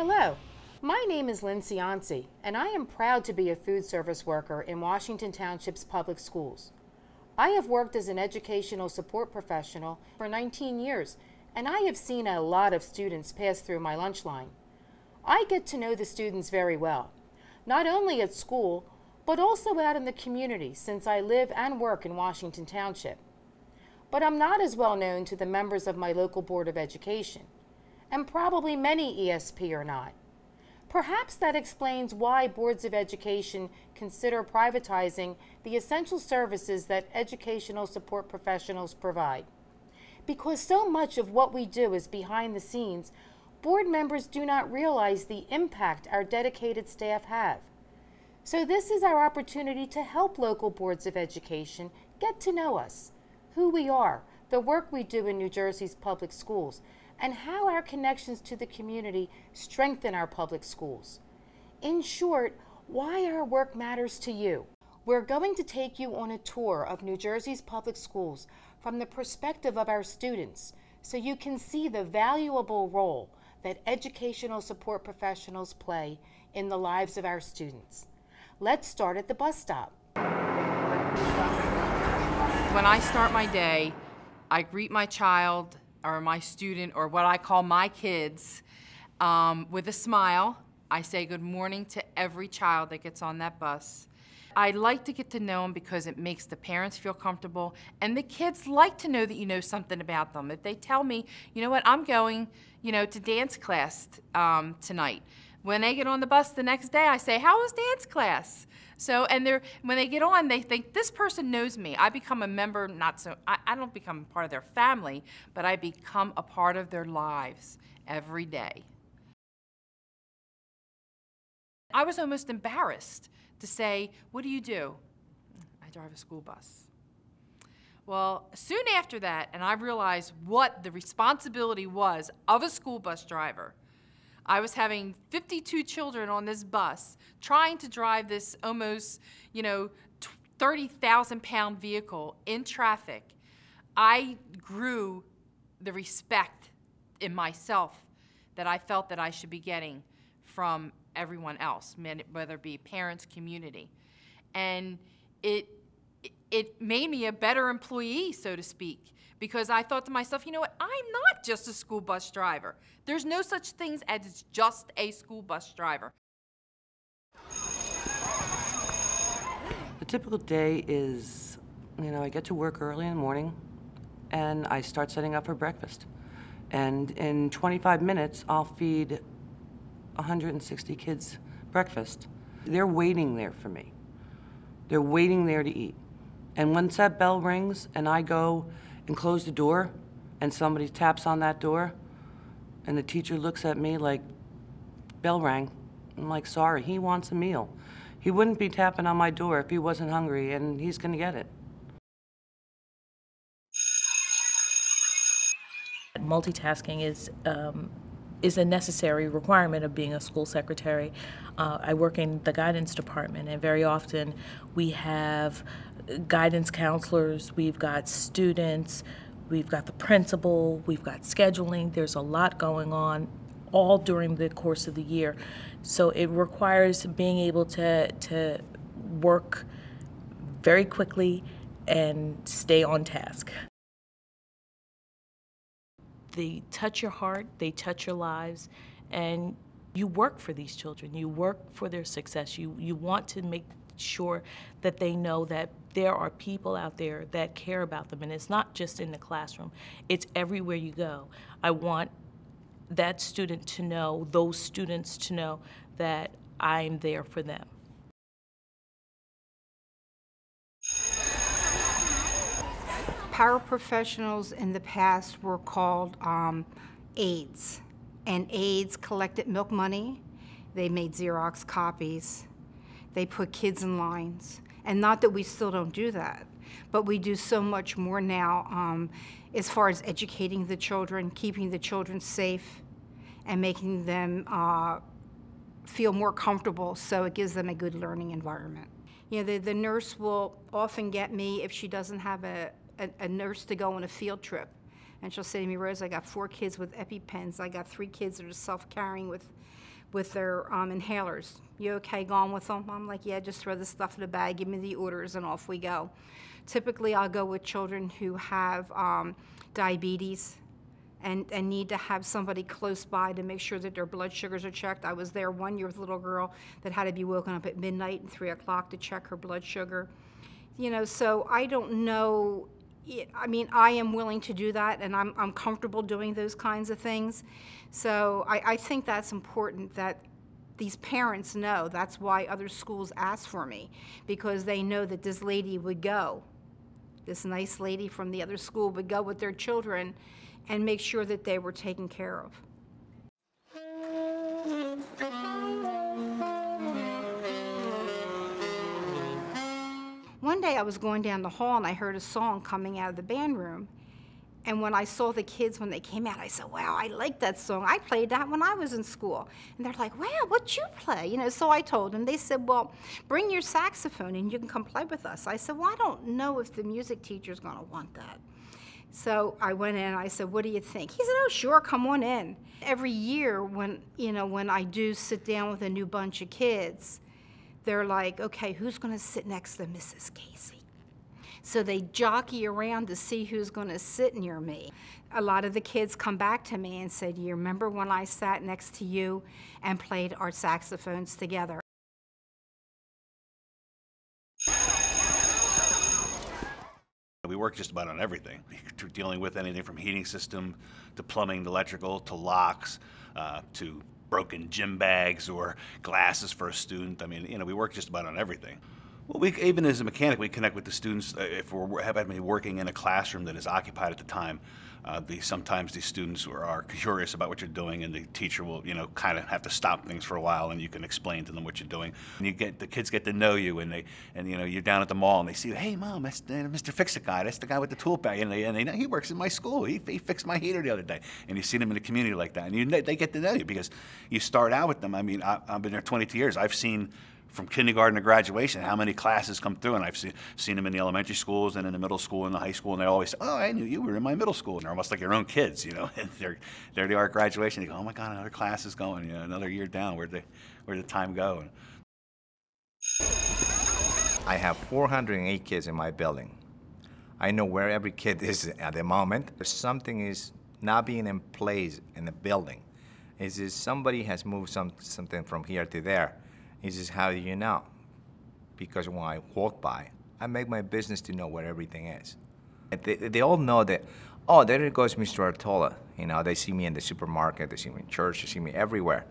Hello, my name is Lynn Cianci, and I am proud to be a food service worker in Washington Township's public schools. I have worked as an educational support professional for 19 years, and I have seen a lot of students pass through my lunch line. I get to know the students very well, not only at school, but also out in the community since I live and work in Washington Township. But I'm not as well known to the members of my local Board of Education, and probably many ESP are not. Perhaps that explains why boards of education consider privatizing the essential services that educational support professionals provide. Because so much of what we do is behind the scenes, board members do not realize the impact our dedicated staff have. So this is our opportunity to help local boards of education get to know us, who we are, the work we do in New Jersey's public schools, and how our connections to the community strengthen our public schools. In short, why our work matters to you. We're going to take you on a tour of New Jersey's public schools from the perspective of our students, so you can see the valuable role that educational support professionals play in the lives of our students. Let's start at the bus stop. When I start my day, I greet my child or my student, or what I call my kids, with a smile. I say good morning to every child that gets on that bus. I like to get to know them because it makes the parents feel comfortable, and the kids like to know that you know something about them. If they tell me, you know what, I'm going, to dance class tonight. When they get on the bus the next day, I say, how was dance class? So, and when they get on, they think, this person knows me. I become a member, I don't become part of their family, but I become a part of their lives every day. I was almost embarrassed to say, what do you do? I drive a school bus. Well, soon after that, and I realized what the responsibility was of a school bus driver. I was having 52 children on this bus, trying to drive this almost, 30,000-pound vehicle in traffic. I grew the respect in myself that I felt that I should be getting from everyone else, whether it be parents, community. And it made me a better employee, so to speak, because I thought to myself, you know what, I'm not just a school bus driver. There's no such thing as just a school bus driver. The typical day is, I get to work early in the morning and I start setting up for breakfast. And in 25 minutes, I'll feed 160 kids breakfast. They're waiting there for me. They're waiting there to eat. And once that bell rings and I go and close the door and somebody taps on that door and the teacher looks at me like, bell rang. I'm like, sorry, he wants a meal. He wouldn't be tapping on my door if he wasn't hungry, and he's gonna get it. Multitasking is a necessary requirement of being a school secretary. I work in the guidance department, and very often we have guidance counselors, we've got students, we've got the principal, we've got scheduling. There's a lot going on all during the course of the year. So it requires being able to work very quickly and stay on task. They touch your heart, they touch your lives, and you work for these children. You work for their success. You want to make sure that they know that there are people out there that care about them, and it's not just in the classroom. It's everywhere you go. I want that student to know, those students to know that I'm there for them. Paraprofessionals in the past were called aides, and aides collected milk money, they made Xerox copies, they put kids in lines. And not that we still don't do that, but we do so much more now as far as educating the children, keeping the children safe, and making them feel more comfortable, so it gives them a good learning environment. The nurse will often get me if she doesn't have a nurse to go on a field trip. And she'll say to me, Rose, I got 4 kids with EpiPens. I got 3 kids that are self-carrying with with their inhalers. You okay going with them? I'm like, yeah, just throw the stuff in the bag, give me the orders, and off we go. Typically, I'll go with children who have diabetes and need to have somebody close by to make sure that their blood sugars are checked. I was there one year with a little girl that had to be woken up at midnight and 3 o'clock to check her blood sugar. You know, so I don't know. I mean, I am willing to do that, and I'm comfortable doing those kinds of things. So I think that's important that these parents know. That's why other schools ask for me, because they know that this lady would go. This nice lady from the other school would go with their children and make sure that they were taken care of. One day I was going down the hall and I heard a song coming out of the band room. And when I saw the kids when they came out, I said, wow, I like that song. I played that when I was in school. And they're like, wow, what'd you play? You know, so I told them. They said, well, bring your saxophone and you can come play with us. I said, well, I don't know if the music teacher's going to want that. So I went in and I said, what do you think? He said, oh, sure, come on in. Every year when I do sit down with a new bunch of kids, they're like, okay, who's going to sit next to Mrs. Casey? So they jockey around to see who's going to sit near me. A lot of the kids come back to me and say, do you remember when I sat next to you and played our saxophones together? We work just about on everything, dealing with anything from heating system to plumbing, to electrical, to locks, to broken gym bags or glasses for a student. I mean, you know, we work just about on everything. Well, even as a mechanic, we connect with the students. If we're having working in a classroom that is occupied at the time, sometimes these students are curious about what you're doing, and the teacher will, you know, kind of have to stop things for a while, and you can explain to them what you're doing. And the kids get to know you, and you know, you're down at the mall, and they see, hey, Mom, that's Mr. Fix-A-Guy. That's the guy with the tool bag, and they know he works in my school. He fixed my heater the other day, and you see them in the community like that, and they get to know you because you start out with them. I mean, I've been there 22 years. I've seen from kindergarten to graduation how many classes come through, and I've seen them in the elementary schools and in the middle school and the high school, and they always say, oh, I knew you were in my middle school. And they're almost like your own kids, you know. And there they are at graduation. They go, oh my God, another class is going, you know, another year down. Where'd the time go? I have 408 kids in my building. I know where every kid is at the moment. If something is not being in place in the building, it's just somebody has moved something from here to there. It's just, how do you know? Because when I walk by, I make my business to know where everything is. They all know that, oh, there goes Mr. Artola. You know, they see me in the supermarket, they see me in church, they see me everywhere.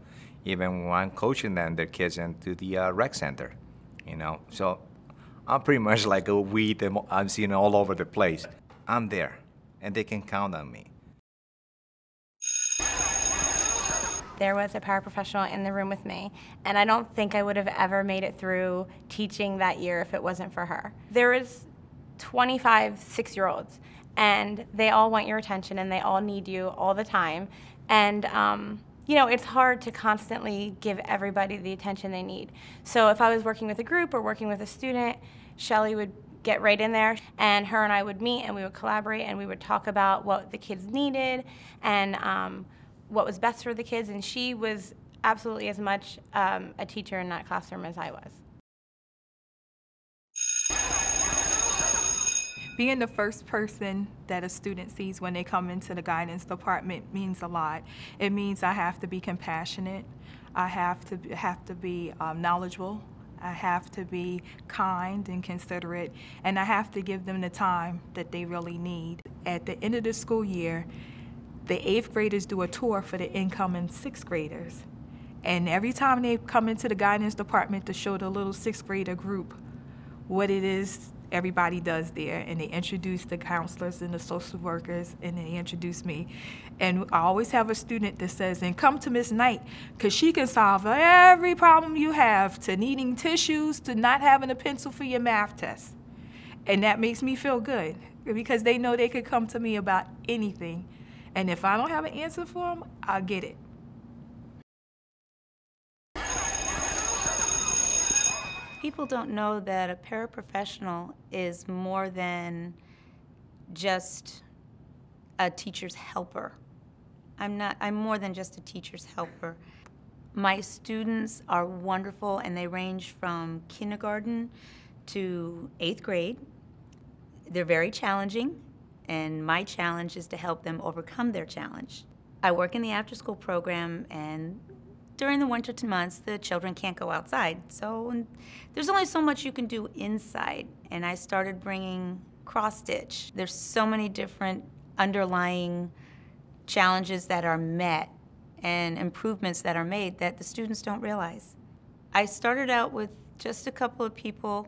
Even when I'm coaching them, their kids into the rec center, you know. So I'm pretty much like a weed that I'm seeing all over the place. I'm there, and they can count on me. There was a paraprofessional in the room with me, and I don't think I would have ever made it through teaching that year if it wasn't for her. There was 25 6-year-olds, and they all want your attention, and they all need you all the time. And you know, it's hard to constantly give everybody the attention they need. So if I was working with a group or working with a student, Shelly would get right in there, and her and I would meet, and we would collaborate, and we would talk about what the kids needed, and what was best for the kids, and she was absolutely as much a teacher in that classroom as I was. Being the first person that a student sees when they come into the guidance department means a lot. It means I have to be compassionate, I have to be knowledgeable, I have to be kind and considerate, and I have to give them the time that they really need. At the end of the school year, the 8th graders do a tour for the incoming 6th graders. And every time they come into the guidance department to show the little 6th grader group what it is everybody does there, and they introduce the counselors and the social workers, and they introduce me. And I always have a student that says, and come to Miss Knight, because she can solve every problem you have, to needing tissues, to not having a pencil for your math test. And that makes me feel good, because they know they could come to me about anything. And if I don't have an answer for them, I'll get it. People don't know that a paraprofessional is more than just a teacher's helper. I'm more than just a teacher's helper. My students are wonderful, and they range from kindergarten to 8th grade. They're very challenging, and my challenge is to help them overcome their challenge. I work in the after-school program, and during the winter months, the children can't go outside. So there's only so much you can do inside, and I started bringing cross-stitch. There's so many different underlying challenges that are met and improvements that are made that the students don't realize. I started out with just a couple of people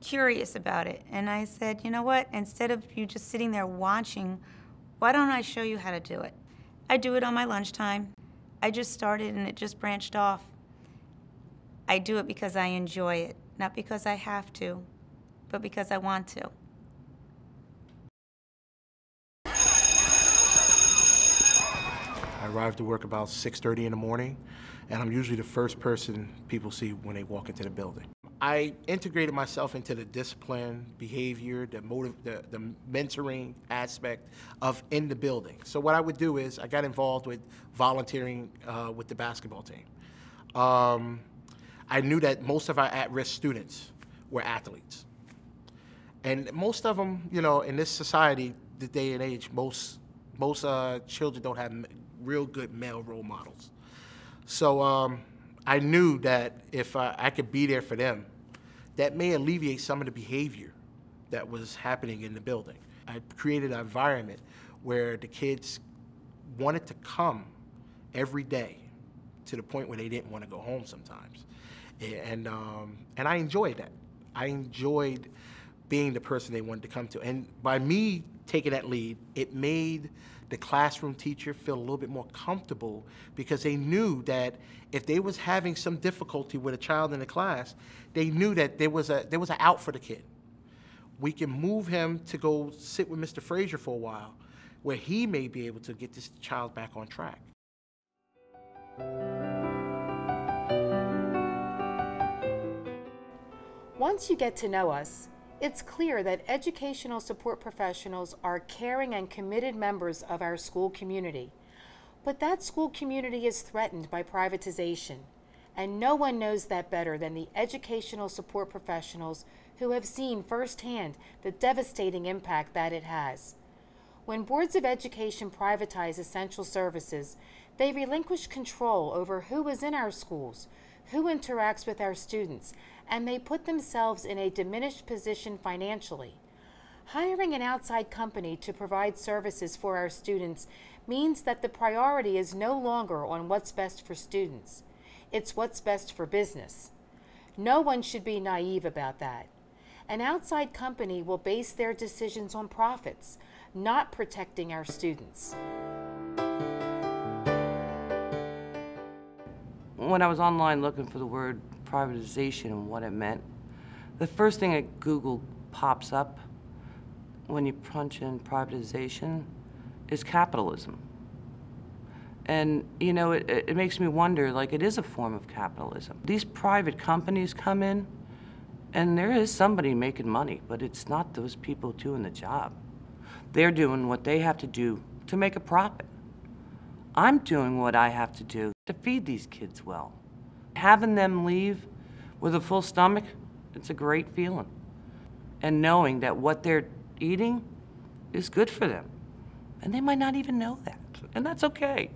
curious about it, and I said, you know what, instead of you just sitting there watching, why don't I show you how to do it? I do it on my lunchtime. I just started and it just branched off. I do it because I enjoy it, not because I have to, but because I want to. I arrive to work about 6:30 in the morning, and I'm usually the first person people see when they walk into the building. I integrated myself into the discipline, behavior, the mentoring aspect of in the building. So what I would do is I got involved with volunteering with the basketball team. I knew that most of our at-risk students were athletes. And most of them, you know, in this society, the day and age, most children don't have real good male role models. So I knew that if I could be there for them, that may alleviate some of the behavior that was happening in the building. I created an environment where the kids wanted to come every day to the point where they didn't want to go home sometimes. And I enjoyed that. I enjoyed being the person they wanted to come to. And by me taking that lead, it made the classroom teacher feel a little bit more comfortable because they knew that if they was having some difficulty with a child in the class, they knew that there was an out for the kid. We can move him to go sit with Mr. Frazier for a while, where he may be able to get this child back on track. Once you get to know us, it's clear that educational support professionals are caring and committed members of our school community. But that school community is threatened by privatization, and no one knows that better than the educational support professionals who have seen firsthand the devastating impact that it has. When boards of education privatize essential services, they relinquish control over who is in our schools, who interacts with our students, and they put themselves in a diminished position financially. Hiring an outside company to provide services for our students means that the priority is no longer on what's best for students. It's what's best for business. No one should be naive about that. An outside company will base their decisions on profits, not protecting our students. When I was online looking for the word privatization and what it meant, the first thing at Google pops up when you punch in privatization is capitalism. And, you know, it makes me wonder, like, it is a form of capitalism. These private companies come in, and there is somebody making money, but it's not those people doing the job. They're doing what they have to do to make a profit. I'm doing what I have to do to feed these kids well. Having them leave with a full stomach, it's a great feeling. And knowing that what they're eating is good for them. And they might not even know that, and that's okay.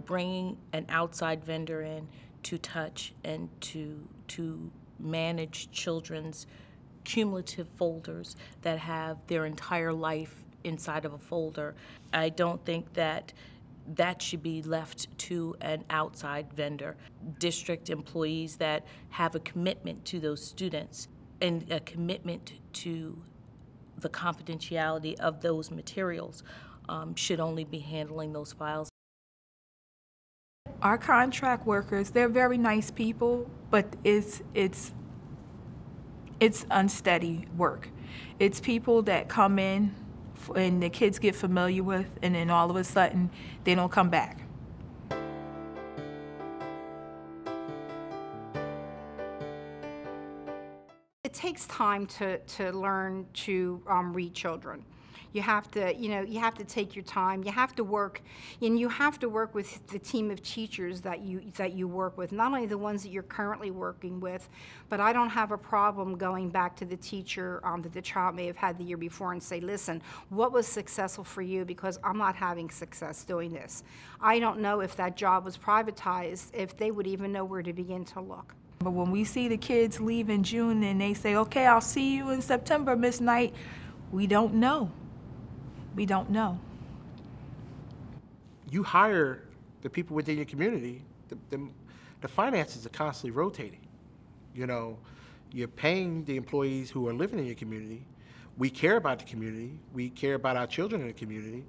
Bringing an outside vendor in to touch and to manage children's cumulative folders that have their entire life inside of a folder, I don't think that should be left to an outside vendor. District employees that have a commitment to those students and a commitment to the confidentiality of those materials should only be handling those files. Our contract workers, they're very nice people, but it's unsteady work. It's people that come in and the kids get familiar with, and then all of a sudden they don't come back. It takes time to learn to read children. You have to, you have to take your time. You have to work, and you have to work with the team of teachers that you work with, not only the ones that you're currently working with, but I don't have a problem going back to the teacher that the child may have had the year before and say, listen, what was successful for you, because I'm not having success doing this. I don't know if that job was privatized, if they would even know where to begin to look. But when we see the kids leave in June and they say, okay, I'll see you in September, Miss Knight, we don't know. We don't know. You hire the people within your community, the finances are constantly rotating. You're paying the employees who are living in your community. We care about the community. We care about our children in the community.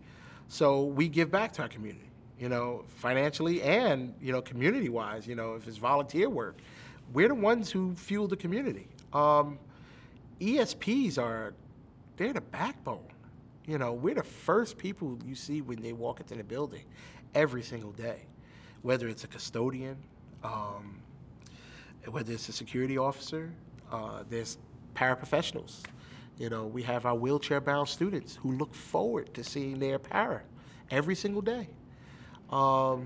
So we give back to our community, financially and, community-wise, if it's volunteer work. We're the ones who fuel the community. ESPs they're the backbone. We're the first people you see when they walk into the building every single day, whether it's a custodian, whether it's a security officer, there's paraprofessionals. We have our wheelchair-bound students who look forward to seeing their para every single day. The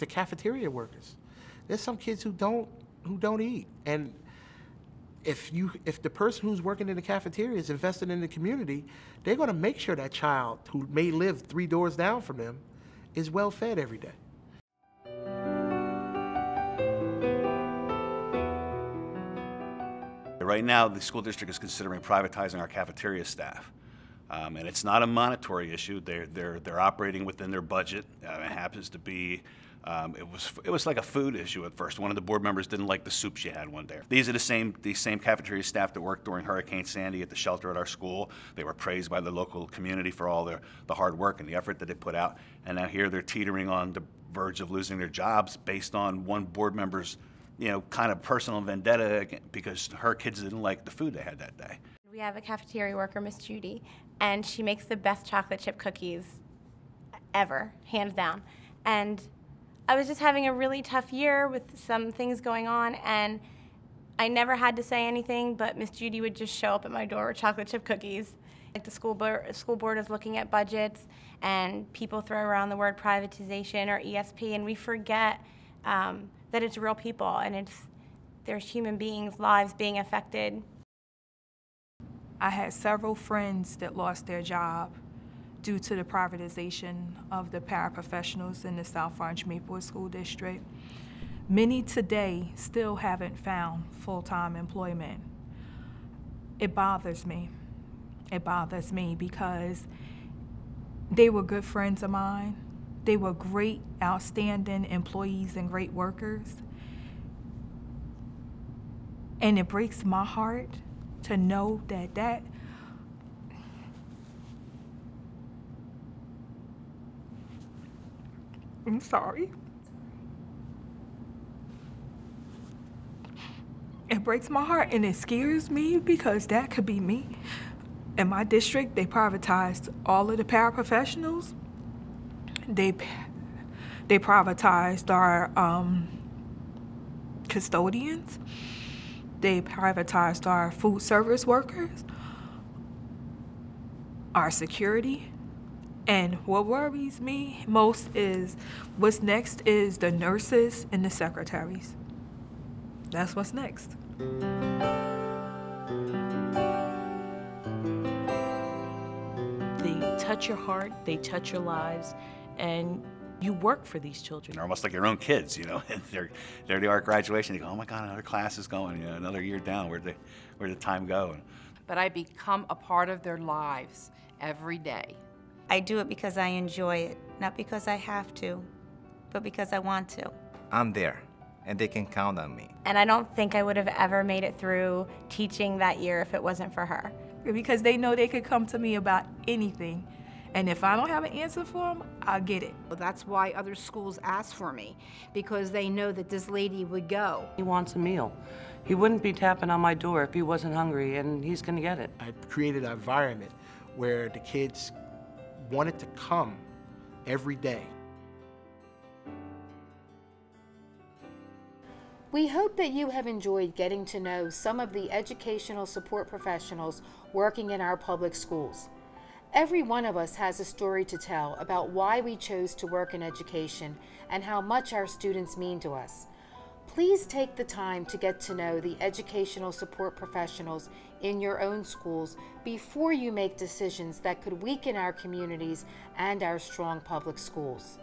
cafeteria workers. There's some kids who don't eat, and if the person who's working in the cafeteria is invested in the community, they're going to make sure that child who may live 3 doors down from them is well fed every day. Right now, the school district is considering privatizing our cafeteria staff. And it's not a monetary issue. They're operating within their budget. It happens to be, it was like a food issue at first. One of the board members didn't like the soup she had one day. These are the same cafeteria staff that worked during Hurricane Sandy at the shelter at our school. They were praised by the local community for all the hard work and the effort that they put out. And now here they're teetering on the verge of losing their jobs based on one board member's kind of personal vendetta because her kids didn't like the food they had that day. We have a cafeteria worker, Miss Judy, and she makes the best chocolate chip cookies ever, hands down. And I was just having a really tough year with some things going on, and I never had to say anything, but Miss Judy would just show up at my door with chocolate chip cookies. Like the school board is looking at budgets, and people throw around the word privatization or ESP, and we forget that it's real people, and there's human beings' lives being affected. I had several friends that lost their job due to the privatization of the paraprofessionals in the South Orange Maplewood School District. Many today still haven't found full-time employment. It bothers me. It bothers me because they were good friends of mine. They were great, outstanding employees and great workers. And it breaks my heart to know that I'm sorry. It breaks my heart and it scares me because that could be me. In my district, they privatized all of the paraprofessionals. They privatized our custodians. They privatized our food service workers, our security. And what worries me most is what's next is the nurses and the secretaries. That's what's next. They touch your heart, they touch your lives, and you work for these children. They're almost like your own kids, and there they are at graduation. You go, oh my God, another class is going, another year down. Where'd the time go? But I become a part of their lives every day. I do it because I enjoy it, not because I have to, but because I want to. I'm there, and they can count on me. And I don't think I would have ever made it through teaching that year if it wasn't for her. Because they know they could come to me about anything. And if I don't have an answer for them, I'll get it. That's why other schools ask for me, because they know that this lady would go. He wants a meal. He wouldn't be tapping on my door if he wasn't hungry, and he's going to get it. I created an environment where the kids wanted to come every day. We hope that you have enjoyed getting to know some of the educational support professionals working in our public schools. Every one of us has a story to tell about why we chose to work in education and how much our students mean to us. Please take the time to get to know the educational support professionals in your own schools before you make decisions that could weaken our communities and our strong public schools.